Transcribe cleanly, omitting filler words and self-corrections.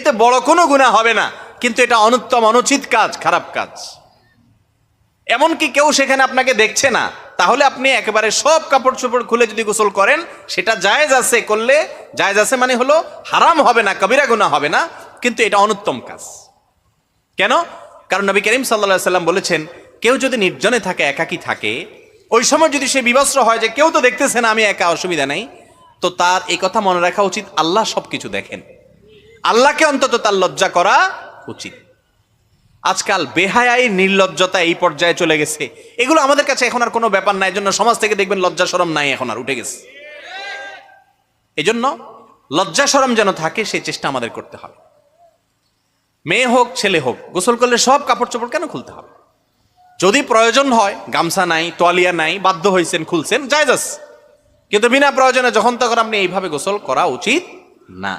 চাইতে বড় কোনো গুনাহ হবে না, কিন্তু এটা অনুত্তম, অনুচিত কাজ, খারাপ কাজ। এমনকি কেউ সেখানে আপনাকে দেখছে না, তাহলে আপনি একেবারে সব কাপড় চোপড় খুলে যদি গোসল করেন, সেটা জায়েজ আছে, করলে জায়েজ আছে মানে হলো হারাম হবে না, কবিরা গুনাহ হবে না, কিন্তু এটা অনুত্তম কাজ। কেন? কারণ নবী করিম সাল্লাল্লাহু আলাইহি সাল্লাম বলেছেন, কেউ যদি নির্জনে থাকে, একাকী থাকে, ওই সময় যদি সে বিবস্ত্র হয় যে কেউ তো দেখতেছে না, আমি একা, অসুবিধা নাই, তো তার এই কথা মনে রাখা উচিত, আল্লাহ সবকিছু দেখেন, আল্লাহকে অন্তত তার লজ্জা করা উচিত। আজকাল বেহায়াই, নির্লজ্জতা এই পর্যায়ে চলে গেছে, এগুলো আমাদের কাছে এখন আর কোনো ব্যাপার নাই। জন্য সমাজ থেকে দেখবেন লজ্জা শরম নাই, এখন আর উঠে গেছে। এই জন্য লজ্জা শরম যেন থাকে, সেই চেষ্টা আমাদের করতে হবে। মেয়ে হোক ছেলে হোক, গোসল করলে সব কাপড় চোপড় কেন খুলতে হবে? যদি প্রয়োজন হয়, গামছা নাই, তোয়ালিয়া নাই, বাধ্য হয়েছেন, খুলছেন, জায়েজ আছে, কিন্তু বিনা প্রয়োজনে যখন তখন আপনি এইভাবে গোসল করা উচিত না।